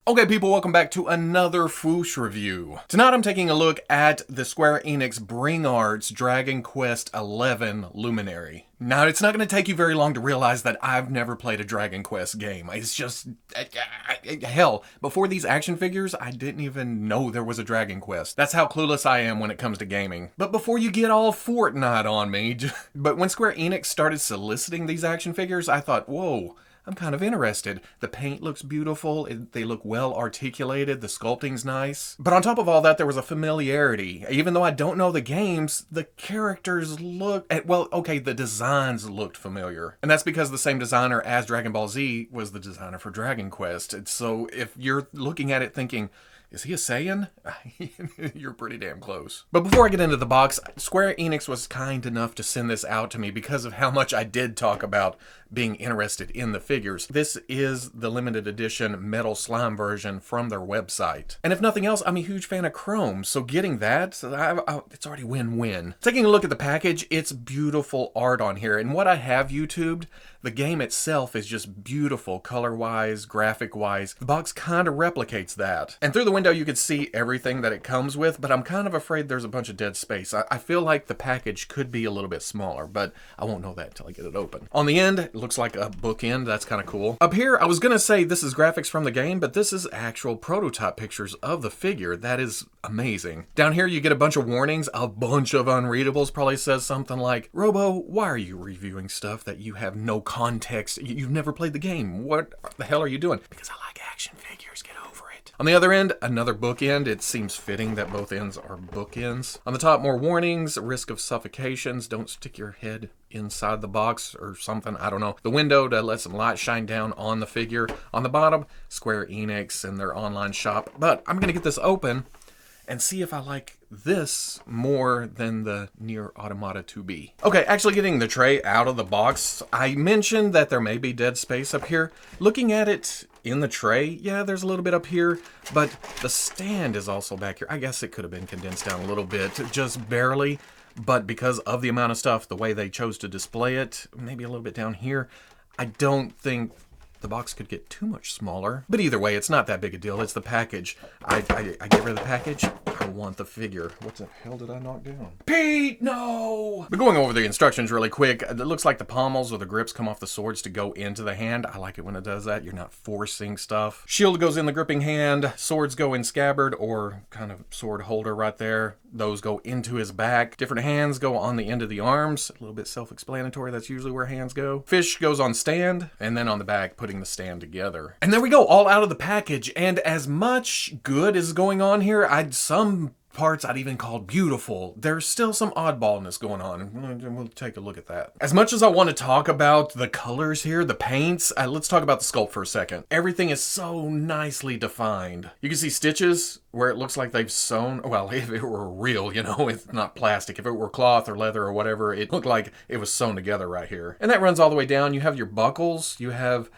Okay people, welcome back to another Fwoosh review. Tonight I'm taking a look at the Square Enix Bring Arts Dragon Quest XI Luminary. Now it's not going to take you very long to realize that I've never played a Dragon Quest game. It's just, hell, before these action figures I didn't even know there was a Dragon Quest. That's how clueless I am when it comes to gaming. But before you get all Fortnite on me, but when Square Enix started soliciting these action figures I thought, whoa, I'm kind of interested. The paint looks beautiful, they look well articulated, the sculpting's nice. But on top of all that, there was a familiarity. Even though I don't know the games, the characters look, well, okay, the designs looked familiar. And that's because the same designer as Dragon Ball Z was the designer for Dragon Quest. And so if you're looking at it thinking, is he a Saiyan? You're pretty damn close. But before I get into the box, Square Enix was kind enough to send this out to me because of how much I did talk about being interested in the figures. This is the limited edition metal slime version from their website. And if nothing else, I'm a huge fan of Chrome, so getting that, it's already win-win. Taking a look at the package, it's beautiful art on here. And what I have YouTubed, the game itself is just beautiful color-wise, graphic-wise. The box kind of replicates that. And through the window you can see everything that it comes with, but I'm kind of afraid there's a bunch of dead space. I feel like the package could be a little bit smaller, but I won't know that until I get it open. On the end, it looks like a bookend. That's kind of cool. Up here, I was gonna say this is graphics from the game, but this is actual prototype pictures of the figure. That is amazing. Down here, you get a bunch of warnings, a bunch of unreadables. Probably says something like, Robo, why are you reviewing stuff that you have no context? You've never played the game. What the hell are you doing? Because I like action figures. Get over it. On the other end, another bookend. It seems fitting that both ends are bookends. On the top, more warnings, risk of suffocations. Don't stick your head inside the box or something. I don't know. The window to let some light shine down on the figure. On the bottom, Square Enix and their online shop. But I'm going to get this open and see if I like this more than the Nier Automata 2B. Okay, actually getting the tray out of the box, I mentioned that there may be dead space up here. Looking at it in the tray, yeah, there's a little bit up here, but the stand is also back here. I guess it could have been condensed down a little bit, just barely, but because of the amount of stuff, the way they chose to display it, maybe a little bit down here, I don't think the box could get too much smaller. But either way, it's not that big a deal. It's the package. I get rid of the package. I want the figure. What the hell did I knock down? Pete, no! But going over the instructions really quick, it looks like the pommels or the grips come off the swords to go into the hand. I like it when it does that. You're not forcing stuff. Shield goes in the gripping hand. Swords go in scabbard or kind of sword holder right there. Those go into his back. Different hands go on the end of the arms. A little bit self-explanatory. That's usually where hands go. Fish goes on stand, and then on the back, putting the stand together. And there we go, all out of the package. And as much good is going on here, some parts I'd even call beautiful. There's still some oddballness going on, and we'll take a look at that. As much as I want to talk about the colors here, the paints, let's talk about the sculpt for a second. Everything is so nicely defined. You can see stitches where it looks like they've sewn, well, if it were real, you know, it's not plastic. If it were cloth or leather or whatever, it looked like it was sewn together right here. And that runs all the way down. You have your buckles, you have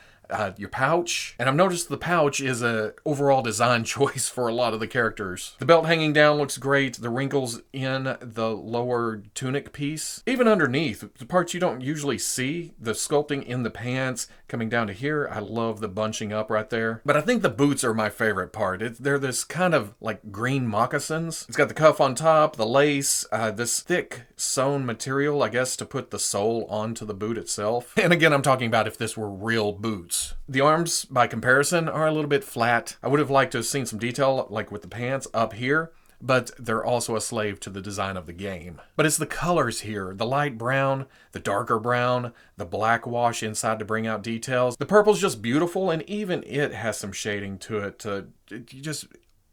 your pouch, and I've noticed the pouch is a overall design choice for a lot of the characters. The belt hanging down looks great. The wrinkles in the lower tunic piece, even underneath, the parts you don't usually see, the sculpting in the pants coming down to here. I love the bunching up right there. But I think the boots are my favorite part. They're this kind of like green moccasins. It's got the cuff on top, the lace, this thick sewn material, I guess, to put the sole onto the boot itself. And again, I'm talking about if this were real boots. The arms, by comparison, are a little bit flat. I would have liked to have seen some detail, like with the pants up here, but they're also a slave to the design of the game. But it's the colors here, the light brown, the darker brown, the black wash inside to bring out details. The purple's just beautiful, and even it has some shading to it to just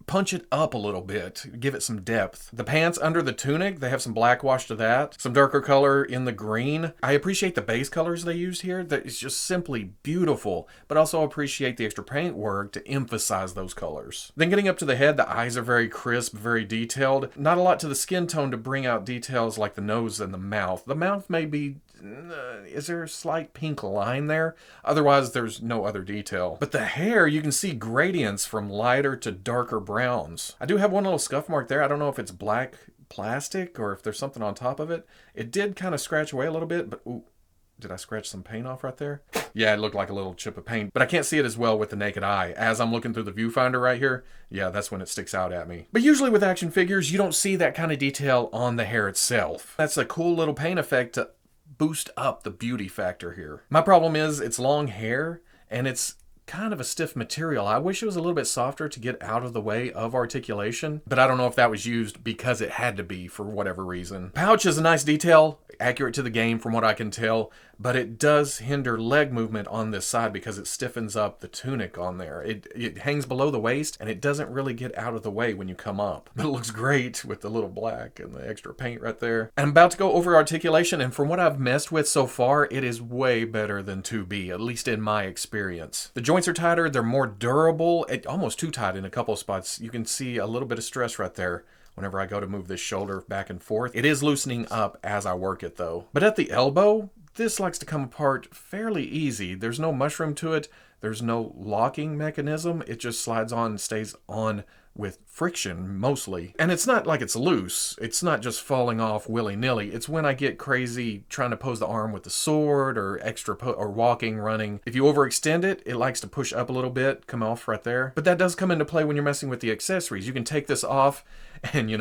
punch it up a little bit, give it some depth. The pants under the tunic, they have some black wash to that, some darker color in the green. I appreciate the base colors they used here. That is just simply beautiful, but also appreciate the extra paint work to emphasize those colors. Then getting up to the head, the eyes are very crisp, very detailed. Not a lot to the skin tone to bring out details like the nose and the mouth. The mouth may be is there a slight pink line there? Otherwise, there's no other detail. But the hair, you can see gradients from lighter to darker browns. I do have one little scuff mark there. I don't know if it's black plastic or if there's something on top of it. It did kind of scratch away a little bit, but ooh, Did I scratch some paint off right there? Yeah, it looked like a little chip of paint, but I can't see it as well with the naked eye. As I'm looking through the viewfinder right here, yeah, that's when it sticks out at me. But usually with action figures, you don't see that kind of detail on the hair itself. That's a cool little paint effect to boost up the beauty factor here. My problem is it's long hair and it's kind of a stiff material. I wish it was a little bit softer to get out of the way of articulation, but I don't know if that was used because it had to be for whatever reason. Pouch is a nice detail, accurate to the game from what I can tell, but it does hinder leg movement on this side because it stiffens up the tunic on there. It hangs below the waist and it doesn't really get out of the way when you come up. But it looks great with the little black and the extra paint right there. I'm about to go over articulation, and from what I've messed with so far, it is way better than 2B, at least in my experience. The joints are tighter, they're more durable, almost too tight in a couple of spots. You can see a little bit of stress right there whenever I go to move this shoulder back and forth. It is loosening up as I work it though. But at the elbow, this likes to come apart fairly easy. There's no mushroom to it. There's no locking mechanism. It just slides on and stays on with friction mostly. And it's not like it's loose. It's not just falling off willy-nilly. It's when I get crazy trying to pose the arm with the sword or or walking, running. If you overextend it, it likes to push up a little bit, come off right there. But that does come into play when you're messing with the accessories. You can take this off and,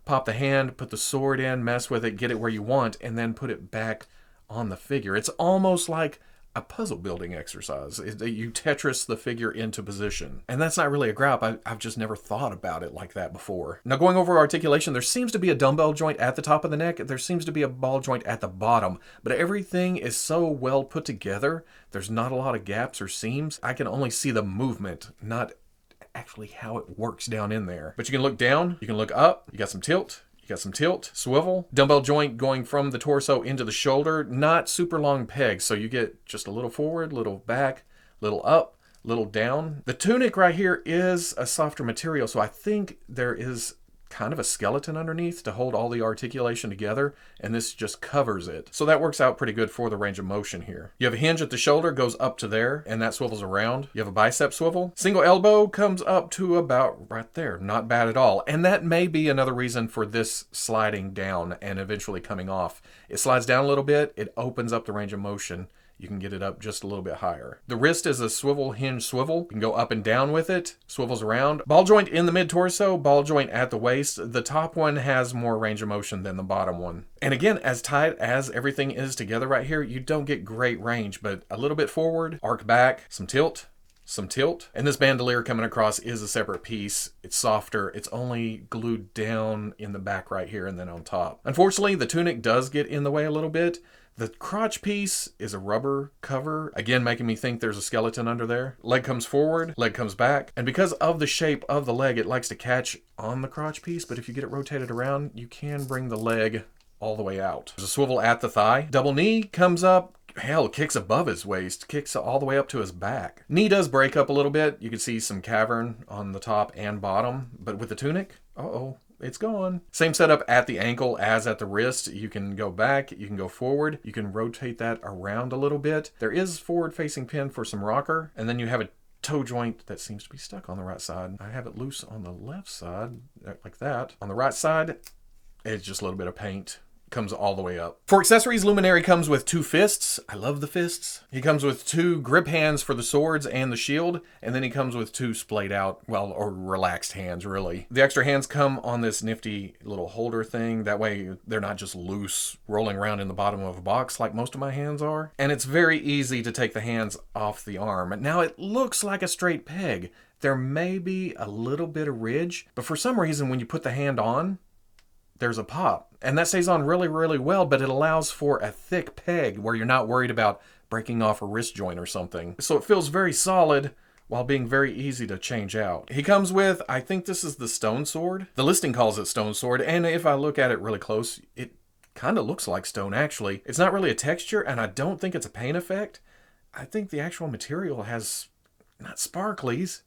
pop the hand, put the sword in, mess with it, get it where you want, and then put it back on the figure. It's almost like a puzzle building exercise. You Tetris the figure into position. And that's not really a gripe. I've just never thought about it like that before. Now going over articulation, there seems to be a dumbbell joint at the top of the neck. There seems to be a ball joint at the bottom, but everything is so well put together. There's not a lot of gaps or seams. I can only see the movement, not actually how it works down in there. But you can look down, you can look up, you got some tilt, swivel, dumbbell joint going from the torso into the shoulder, not super long pegs, so you get just a little forward, little back, little up, little down. The tunic right here is a softer material, so I think there is kind of a skeleton underneath to hold all the articulation together, and this just covers it. So that works out pretty good for the range of motion here. You have a hinge at the shoulder, goes up to there, and that swivels around. You have a bicep swivel. Single elbow comes up to about right there. Not bad at all. And that may be another reason for this sliding down and eventually coming off. It slides down a little bit, it opens up the range of motion. You can get it up just a little bit higher. The wrist is a swivel hinge swivel. You can go up and down with it. Swivels around. Ball joint in the mid-torso, ball joint at the waist. The top one has more range of motion than the bottom one. And again, as tight as everything is together right here, you don't get great range, but a little bit forward, arc back, some tilt. And this bandolier coming across is a separate piece. It's softer. It's only glued down in the back right here and then on top. Unfortunately, the tunic does get in the way a little bit. The crotch piece is a rubber cover, again making me think there's a skeleton under there. Leg comes forward, leg comes back, and because of the shape of the leg, it likes to catch on the crotch piece, but if you get it rotated around, you can bring the leg all the way out. There's a swivel at the thigh. Double knee comes up, hell, kicks above his waist, kicks all the way up to his back. Knee does break up a little bit. You can see some cavern on the top and bottom, but with the tunic, it's gone. Same setup at the ankle as at the wrist. You can go back, you can go forward, you can rotate that around a little bit. There is forward-facing pin for some rocker, and then you have a toe joint that seems to be stuck on the right side. I have it loose on the left side, like that. On the right side, it's just a little bit of paint. Comes all the way up. For accessories, Luminary comes with 2 fists. I love the fists. He comes with 2 grip hands for the swords and the shield, and then he comes with 2 splayed out, or relaxed hands, really. The extra hands come on this nifty little holder thing. That way, they're not just loose, rolling around in the bottom of a box like most of my hands are. And it's very easy to take the hands off the arm. Now, it looks like a straight peg. There may be a little bit of ridge, but for some reason, when you put the hand on, there's a pop. And that stays on really, really well, but it allows for a thick peg where you're not worried about breaking off a wrist joint or something. So it feels very solid while being very easy to change out. He comes with, I think this is the stone sword. The listing calls it stone sword, and if I look at it really close, it kind of looks like stone actually. It's not really a texture, and I don't think it's a paint effect. I think the actual material has, not sparklies.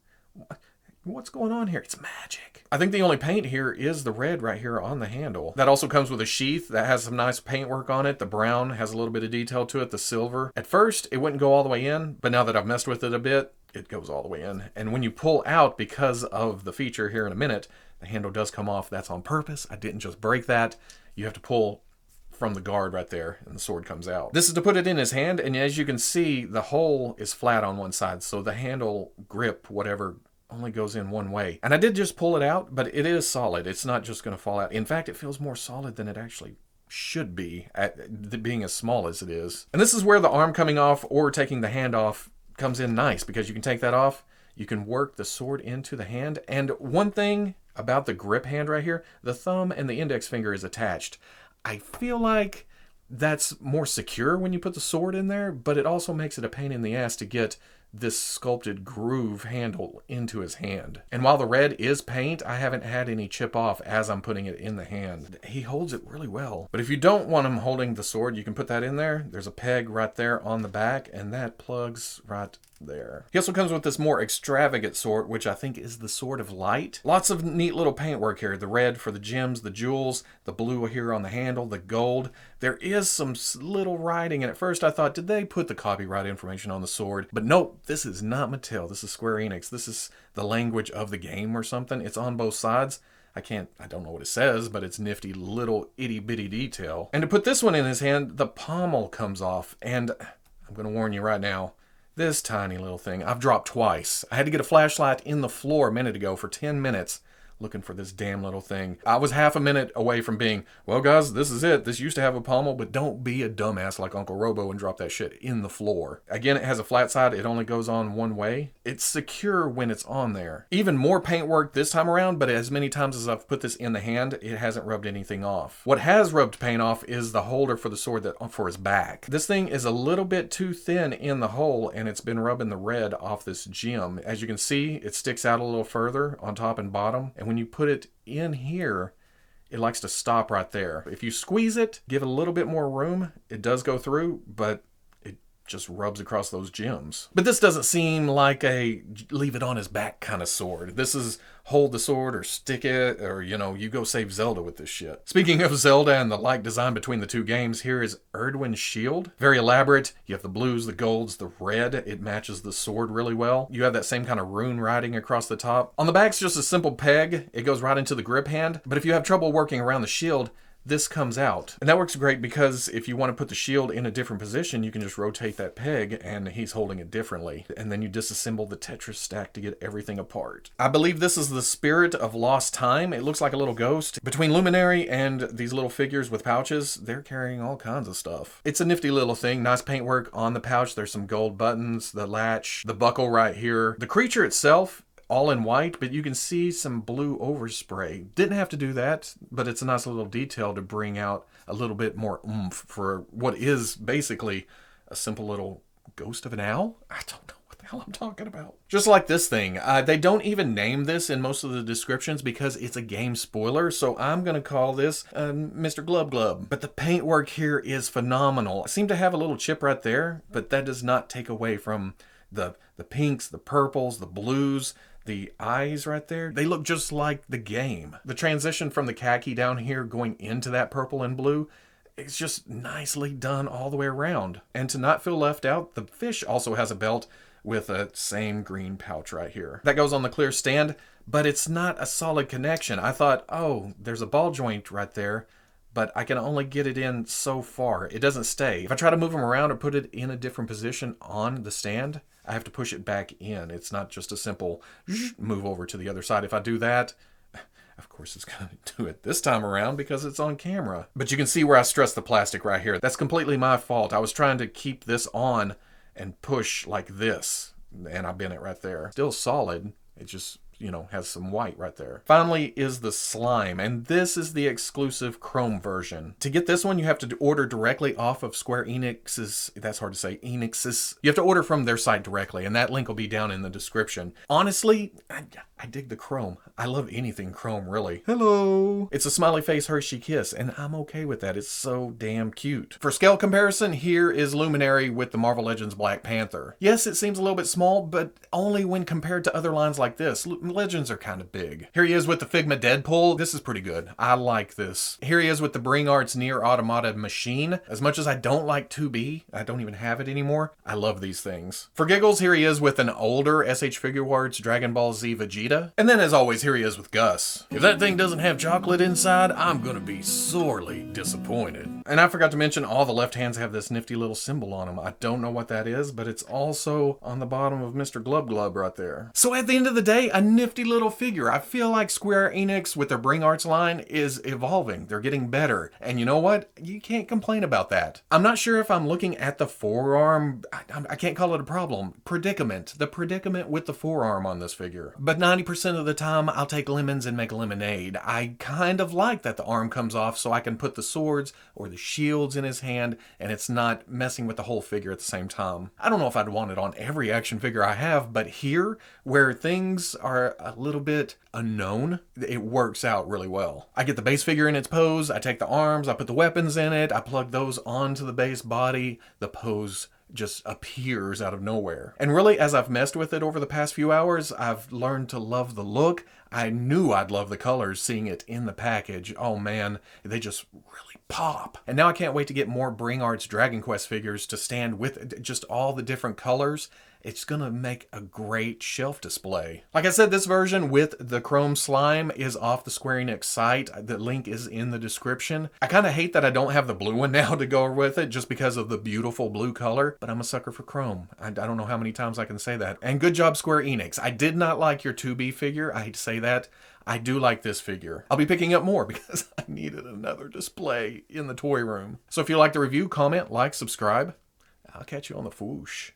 What's going on here? It's magic. I think the only paint here is the red right here on the handle. That also comes with a sheath that has some nice paintwork on it. The brown has a little bit of detail to it. The silver. At first, it wouldn't go all the way in, but now that I've messed with it a bit, it goes all the way in. And when you pull out, because of the feature here in a minute, the handle does come off. That's on purpose. I didn't just break that. You have to pull from the guard right there, and the sword comes out. This is to put it in his hand, and as you can see, the hole is flat on one side, so the handle, grip, whatever, only goes in one way. And I did just pull it out, but it is solid. It's not just going to fall out. In fact, it feels more solid than it actually should be, at being as small as it is. And this is where the arm coming off or taking the hand off comes in nice, because you can take that off, you can work the sword into the hand. And one thing about the grip hand right here, the thumb and the index finger is attached. I feel like that's more secure when you put the sword in there, but it also makes it a pain in the ass to get this sculpted groove handle into his hand. And while the red is paint, I haven't had any chip off as I'm putting it in the hand. He holds it really well. But if you don't want him holding the sword, you can put that in there. There's a peg right there on the back, and that plugs right there. He also comes with this more extravagant sword, which I think is the Sword of Light. Lots of neat little paintwork here. The red for the gems, the jewels, the blue here on the handle, the gold. There is some little writing, and at first I thought, did they put the copyright information on the sword? But nope, this is not Mattel. This is Square Enix. This is the language of the game or something. It's on both sides. I don't know what it says, but it's nifty little itty bitty detail. And to put this one in his hand, the pommel comes off, and I'm going to warn you right now, this tiny little thing, I've dropped twice. I had to get a flashlight in the floor a minute ago for 10 minutes looking for this damn little thing. I was half a minute away from being, well guys, this is it. This used to have a pommel, but don't be a dumbass like Uncle Robo and drop that shit in the floor. Again, it has a flat side. It only goes on one way. It's secure when it's on there. Even more paintwork this time around, but as many times as I've put this in the hand, it hasn't rubbed anything off. What has rubbed paint off is the holder for the sword for his back. This thing is a little bit too thin in the hole, and it's been rubbing the red off this gem. As you can see, it sticks out a little further on top and bottom, and when you put it in here, it likes to stop right there. If you squeeze it, give it a little bit more room, it does go through, but it just rubs across those gems. But this doesn't seem like a leave it on his back kind of sword. This is hold the sword or stick it, or you go save Zelda with this shit. Speaking of Zelda and the like design between the two games, here is Edwin Shield. Very elaborate. You have the blues, the golds, the red. It matches the sword really well. You have that same kind of rune writing across the top. On the back's just a simple peg. It goes right into the grip hand. But if you have trouble working around the shield, this comes out. And that works great because if you want to put the shield in a different position, you can just rotate that peg and he's holding it differently. And then you disassemble the Tetris stack to get everything apart. I believe this is the Spirit of Lost Time. It looks like a little ghost. Between Luminary and these little figures with pouches, they're carrying all kinds of stuff. It's a nifty little thing. Nice paintwork on the pouch. There's some gold buttons, the latch, the buckle right here. The creature itself, all in white, but you can see some blue overspray. Didn't have to do that, but it's a nice little detail to bring out a little bit more oomph for what is basically a simple little ghost of an owl. I don't know what the hell I'm talking about. Just like this thing. They don't even name this in most of the descriptions because it's a game spoiler, so I'm going to call this Mr. Glub Glub. But the paintwork here is phenomenal. I seem to have a little chip right there, but that does not take away from the pinks, the purples, the blues, the eyes right there. They look just like the game. The transition from the khaki down here going into that purple and blue, it's just nicely done all the way around. And to not feel left out, the fish also has a belt with a same green pouch right here. That goes on the clear stand, but it's not a solid connection. I thought, oh, there's a ball joint right there, but I can only get it in so far. It doesn't stay. If I try to move them around or put it in a different position on the stand, I have to push it back in. It's not just a simple move over to the other side. If I do that, of course it's going to do it this time around because it's on camera. But you can see where I stressed the plastic right here. That's completely my fault. I was trying to keep this on and push like this, and I bent it right there. Still solid. It just, has some white right there. Finally is the slime, and this is the exclusive Chrome version. To get this one, you have to order directly off of Square Enix's, that's hard to say, Enix's. You have to order from their site directly, and that link will be down in the description. Honestly, I dig the Chrome. I love anything Chrome, really. Hello! It's a smiley face Hershey kiss, and I'm okay with that. It's so damn cute. For scale comparison, here is Luminary with the Marvel Legends Black Panther. Yes, it seems a little bit small, but only when compared to other lines like this. legends are kind of big. Here he is with the Figma Deadpool. This is pretty good. I like this. Here he is with the Bring Arts Near Automata Machine. As much as I don't like 2B, I don't even have it anymore, I love these things. For giggles, here he is with an older SH Figuarts Dragon Ball Z Vegeta. And then as always, here he is with Gus. If that thing doesn't have chocolate inside, I'm gonna be sorely disappointed. And I forgot to mention all the left hands have this nifty little symbol on them. I don't know what that is, but it's also on the bottom of Mr. Glub Glub right there. So at the end of the day, a nifty little figure. I feel like Square Enix with their Bring Arts line is evolving. They're getting better. And you know what? You can't complain about that. I'm not sure if I'm looking at the forearm. I can't call it a problem. Predicament. The predicament with the forearm on this figure. But 90% of the time, I'll take lemons and make lemonade. I kind of like that the arm comes off so I can put the swords or the shields in his hand and it's not messing with the whole figure at the same time. I don't know if I'd want it on every action figure I have, but here, where things are a little bit unknown, it works out really well. I get the base figure in its pose, I take the arms, I put the weapons in it, I plug those onto the base body, the pose just appears out of nowhere. And really, as I've messed with it over the past few hours, I've learned to love the look. I knew I'd love the colors seeing it in the package. Oh man, they just really pop. And now I can't wait to get more Bring Arts Dragon Quest figures to stand with just all the different colors. It's gonna make a great shelf display. Like I said, this version with the chrome slime is off the Square Enix site. The link is in the description. I kind of hate that I don't have the blue one now to go with it just because of the beautiful blue color, but I'm a sucker for chrome. I don't know how many times I can say that. And good job, Square Enix. I did not like your 2B figure. I hate to say that. I do like this figure. I'll be picking up more because I needed another display in the toy room. So if you like the review, comment, like, subscribe. I'll catch you on the Fwoosh.